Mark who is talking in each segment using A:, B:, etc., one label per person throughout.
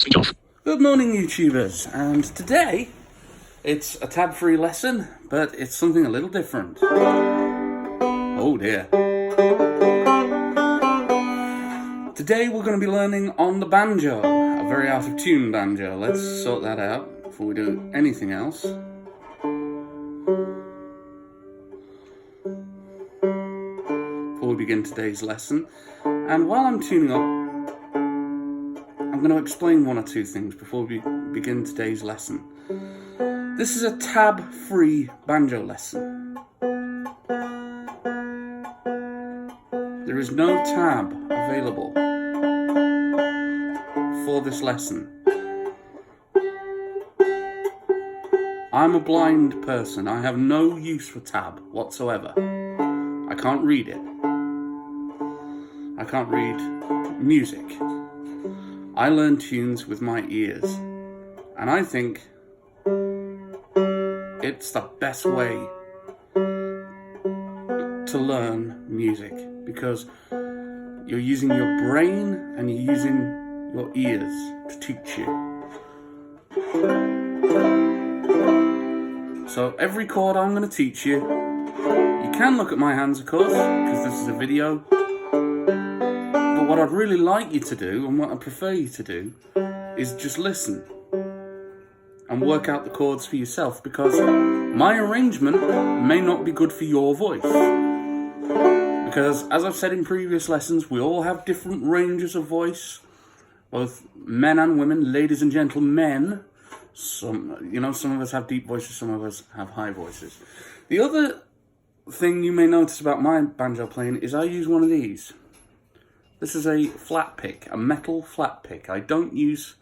A: Good morning, YouTubers, and today it's a tab-free lesson, but it's something a little different. Oh dear. Today we're going to be learning on the banjo, a very out-of-tune banjo. Let's sort that out before we do anything else. Before we begin today's lesson, and while I'm tuning up, I'm going to explain one or two things before we begin today's lesson. This is a tab-free banjo lesson. There is no tab available for this lesson. I'm a blind person. I have no use for tab whatsoever. I can't read it. I can't read music. I learn tunes with my ears, and I think it's the best way to learn music because you're using your brain and you're using your ears to teach you. So every chord I'm going to teach you, you can look at my hands of course, because this is a video. But what I'd really like you to do, and what I prefer you to do, is just listen and work out the chords for yourself, because my arrangement may not be good for your voice. Because as I've said in previous lessons, we all have different ranges of voice, both men and women, ladies and gentlemen. Some of us have deep voices, some of us have high voices. The other thing you may notice about my banjo playing is I use one of these. This is a flat pick, a metal flat pick. I don't use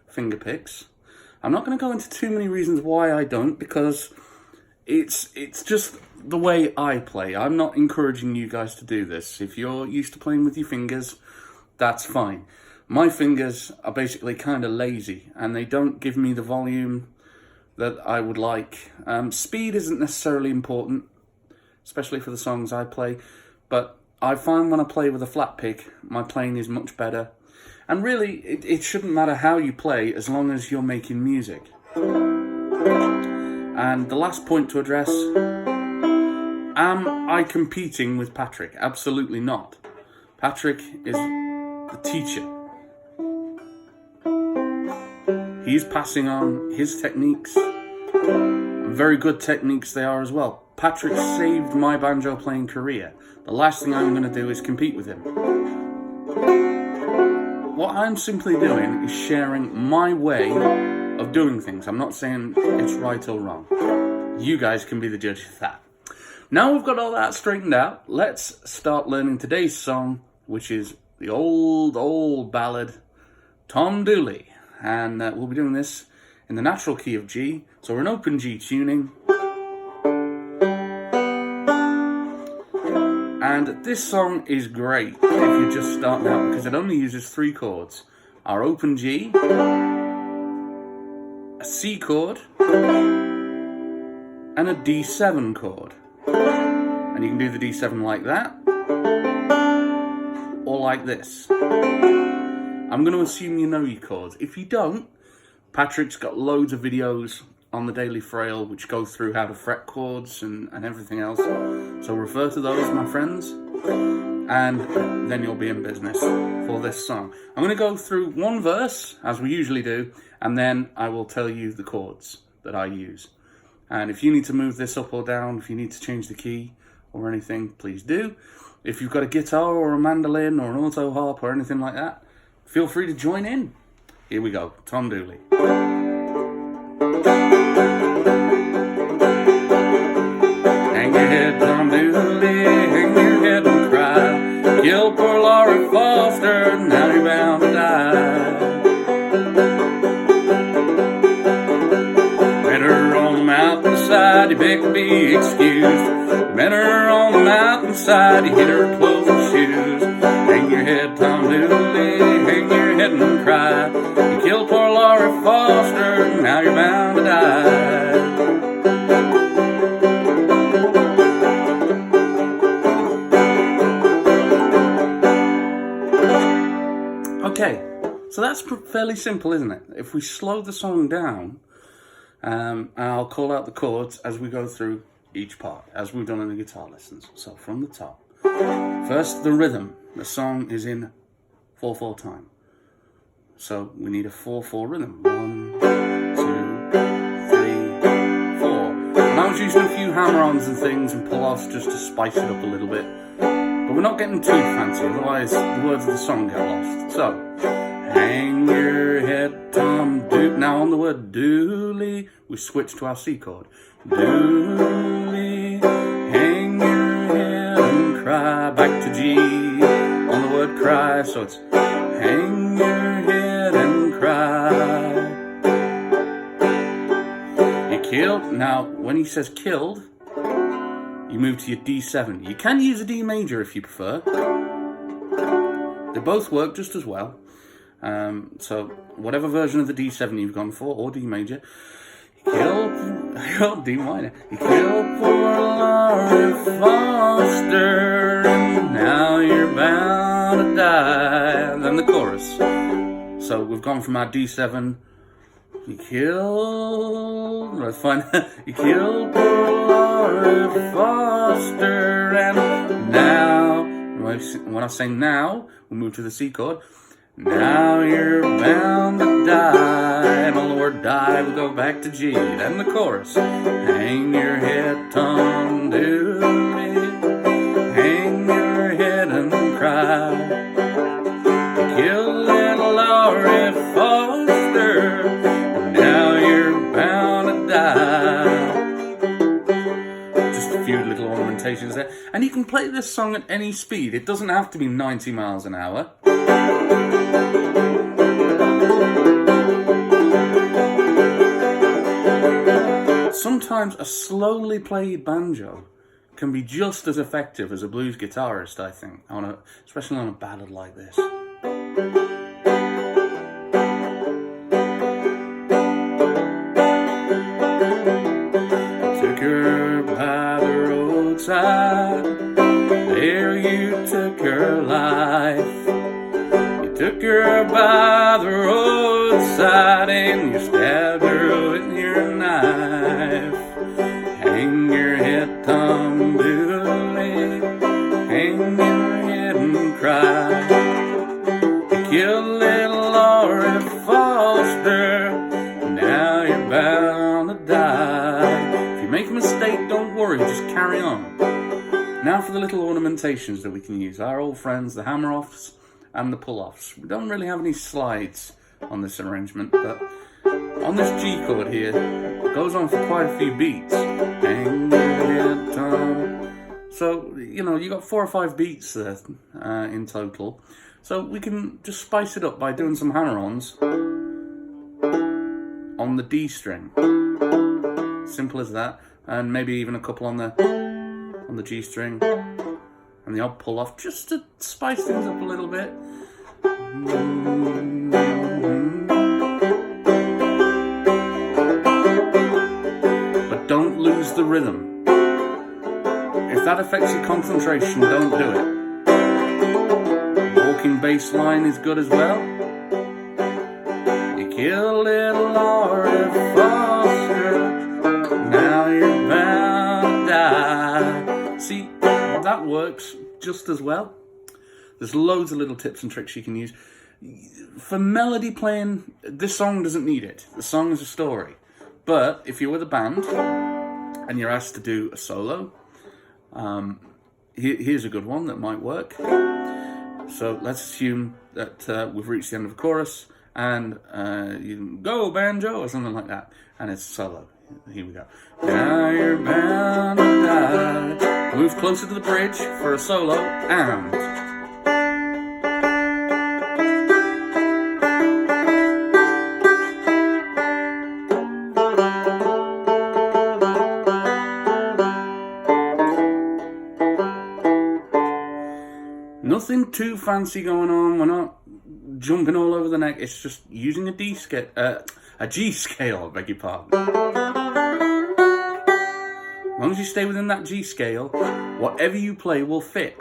A: finger picks. I'm not going to go into too many reasons why I don't, because it's just the way I play. I'm not encouraging you guys to do this. If you're used to playing with your fingers, that's fine. My fingers are basically kind of lazy, and they don't give me the volume that I would like. Speed isn't necessarily important, especially for the songs I play, but I find when I play with a flat pick, my playing is much better. And really, it shouldn't matter how you play as long as you're making music. And the last point to address, am I competing with Patrick? Absolutely not. Patrick is the teacher. He's passing on his techniques. Very good techniques they are as well. Patrick saved my banjo playing career. The last thing I'm going to do is compete with him. What I'm simply doing is sharing my way of doing things. I'm not saying it's right or wrong. You guys can be the judge of that. Now we've got all that straightened out, let's start learning today's song, which is the old ballad, Tom Dooley. And we'll be doing this in the natural key of G. So we're in open G tuning. And this song is great if you're just starting out, because it only uses 3 chords. Our open G, a C chord, and a D7 chord. And you can do the D7 like that, or like this. I'm going to assume you know your chords. If you don't, Patrick's got loads of videos on the Daily Frail which go through how to fret chords and everything else. So refer to those, my friends, and then you'll be in business for this song. I'm going to go through one verse, as we usually do, and then I will tell you the chords that I use. And if you need to move this up or down, if you need to change the key or anything, please do. If you've got a guitar or a mandolin or an auto harp or anything like that, feel free to join in. Here we go, Tom Dooley. Hang your head, Tom Dooley, hang your head and cry. Kill poor Laura Foster, now you're bound to die. Met her on the mountainside, you beg to be excused. Met her on the mountainside, you hit her clothes and shoes. Hang your head, Tom Dooley, hang your head and cry. You killed poor Laura Foster, now you're bound to die. Okay, so that that's fairly simple, isn't it? If we slow the song down, I'll call out the chords as we go through each part, as we've done in the guitar lessons. So from the top. First, the rhythm. The song is in 4/4 time. So we need a 4/4 rhythm. 1, 2, 3, 4. And I was using a few hammer-ons and things and pull-offs just to spice it up a little bit. But we're not getting too fancy, otherwise the words of the song get lost. So, hang your head, Tom Dooley. Now on the word Dooley, we switch to our C chord. Dooley, hang your head and cry. Back to G on the word cry. So it's hang your head and cry. You killed. Now, when he says killed, you move to your D7. You can use a D major if you prefer. They both work just as well. So whatever version of the D7 you've gone for, or D major, you killed D minor. You killed poor Laurie Foster, and now you're bound to die. And then the chorus. So we've gone from our D7. You killed. Let's find. You killed poor Laurie Foster, and now. When I say now, we'll move to the C chord. Now you're bound to die. And on the word die, we'll go back to G. Then the chorus. Hang your head, Tom Dooley. Hang your head and cry. Kill little Laurie Foster. And now you're bound to die. Just a few little ornamentations there. And you can play this song at any speed. It doesn't have to be 90 miles an hour. Sometimes a slowly played banjo can be just as effective as a blues guitarist, I think, especially on a ballad like this. Took her by the roadside, there you took her life. You took her by the roadside and you stabbed her with your knife. Hang your head, Tom Dooley. Hang your head and cry. You killed little Laurie Foster. Now you're bound to die. If you make a mistake, don't worry, just carry on. Now for the little ornamentations that we can use. Our old friends, the hammer-offs and the pull-offs. We don't really have any slides on this arrangement, but on this G chord here, it goes on for quite a few beats. Hang your head, Tom. So, you got 4 or 5 beats there in total. So we can just spice it up by doing some hammer-ons on the D string. Simple as that. And maybe even a couple on the G string. And the odd pull-off, just to spice things up a little bit. But don't lose the rhythm. If that affects your concentration, don't do it. Walking bass line is good as well. You kill little Laurie Foster, now you're bound to die. See, that works just as well. There's loads of little tips and tricks you can use. For melody playing, this song doesn't need it. The song is a story. But if you're with a band and you're asked to do a solo, here's a good one that might work. So let's assume that we've reached the end of the chorus and you can go banjo or something like that. And it's a solo. Here we go. Now you're bound to die. Move closer to the bridge for a solo and... Nothing too fancy going on. We're not jumping all over the neck. It's just using a G scale, beg your pardon. As long as you stay within that G scale, whatever you play will fit.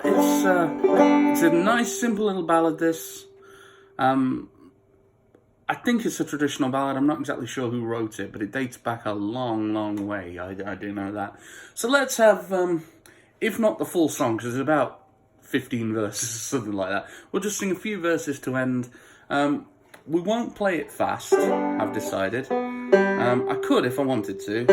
A: it's a nice, simple little ballad, this. I think it's a traditional ballad. I'm not exactly sure who wrote it, but it dates back a long, long way. I do know that. So let's have, if not the full song, because it's about 15 verses, something like that. We'll just sing a few verses to end. We won't play it fast, I've decided. I could if I wanted to.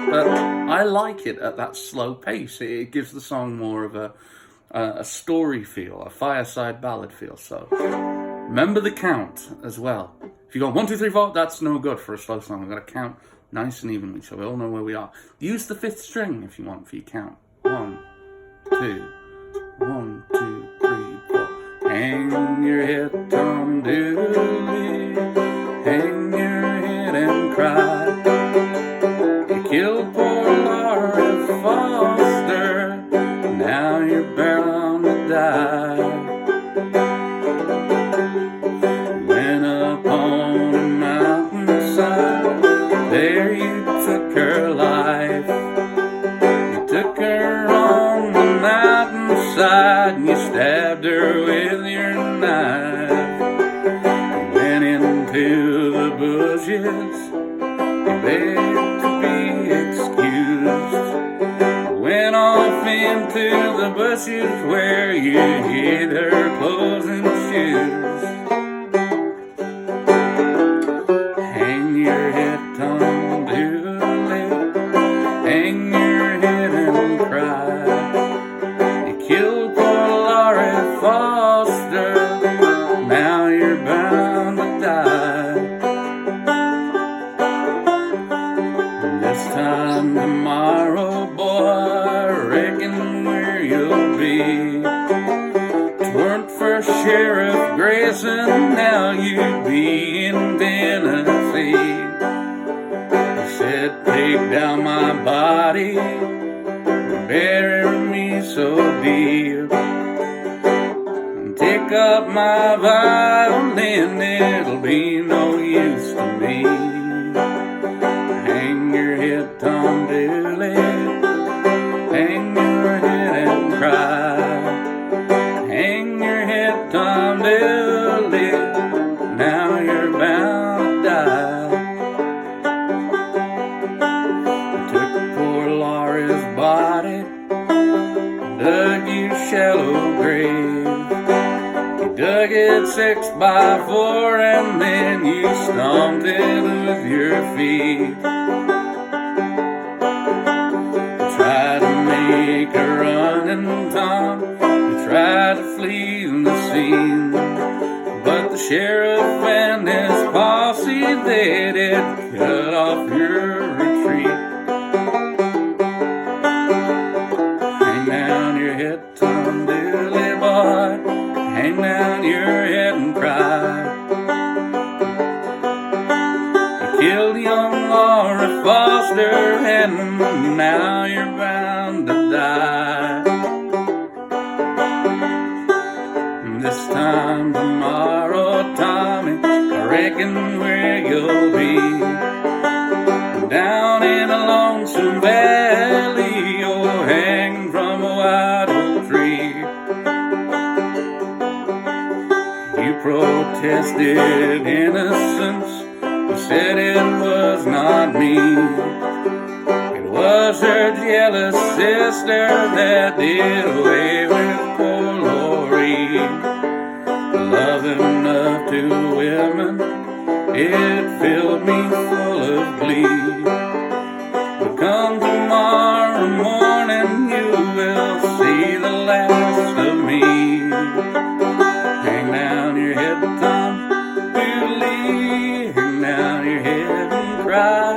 A: But I like it at that slow pace. It gives the song more of a story feel, a fireside ballad feel. So remember the count as well. If you go 1, 2, 3, 4, that's no good for a slow song. I've got to count nice and evenly so we all know where we are. Use the 5th string if you want for your count. 1, 2, 1, 2, 3, 4. Hang your head, Tom Dooley. Hang your head and cry. You killed poor Laura Foster. Now you're bound to die. Went upon a mountainside. There you took her life. You took her on the mountainside and you stabbed her with your knife. You went into the bushes. You begged to be excused. Went off into the bushes where you hid her clothes and shoes. Hang your head, Tom Dooley. Hang your head and cry. You killed poor Laurie Foster. Now you're bound to die. This time tomorrow, boy, I reckon where you'll be. 'Tweren't for Sheriff Grayson, now you'd be in Tennessee. He said, take down my body, bury me so deep, and take up my violin, it'll be no use to me. Hang your head, Tom Dooley. Hang your head and cry. Hang your head, Tom Dooley. Now you're bound to die. You took poor Laurie's body, dug you shallow grave. You dug it 6 by 4 and then you stomped it with your feet. Tried to make a running, Tom. You tried to flee the scene, but the sheriff and his posse, they did cut off your retreat. Hang down your head, Tom Dooley, boy. Hang down your head and cry. You killed young Laura Foster and now you're bound to die. This time tomorrow, Tommy, I reckon where you'll be. Down in a lonesome valley, you're hanging from a white oak tree. You protested innocence. You said it was not me. It was her jealous sister that did away with poor Laurie. Love enough to women, it filled me full of glee. But come tomorrow morning, you will see the last of me. Hang down your head, Tom Dooley. Hang down your head and cry.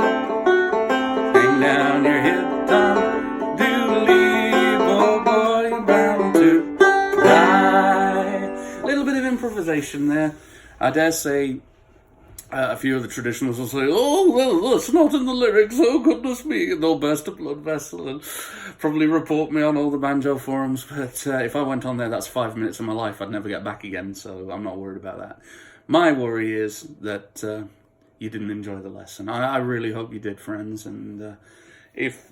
A: Hang down your head, Tom Dooley. Oh boy, you're bound to die. A little bit of improvisation there. I dare say a few of the traditionalists will say, oh, well, that's not in the lyrics, oh goodness me, and they'll burst a blood vessel and probably report me on all the Banjo forums, but if I went on there, that's 5 minutes of my life, I'd never get back again, so I'm not worried about that. My worry is that you didn't enjoy the lesson. I really hope you did, friends, and if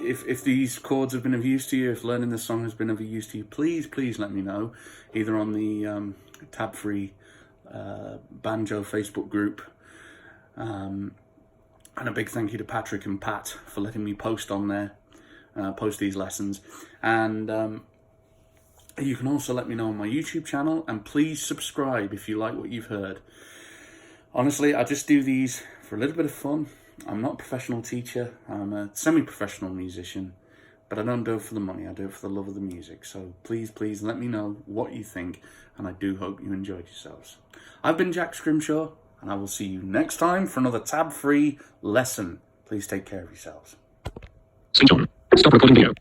A: if these chords have been of use to you, if learning this song has been of use to you, please let me know, either on the tab-free Banjo Facebook group. And a big thank you to Patrick and Pat for letting me post on there, post these lessons. And you can also let me know on my YouTube channel, and please subscribe if you like what you've heard. Honestly, I just do these for a little bit of fun. I'm not a professional teacher, I'm a semi-professional musician, but I don't do it for the money, I do it for the love of the music. So please let me know what you think, and I do hope you enjoyed yourselves. I've been Jack Scrimshaw, and I will see you next time for another tab-free lesson. Please take care of yourselves.
B: Switch on. Stop recording video.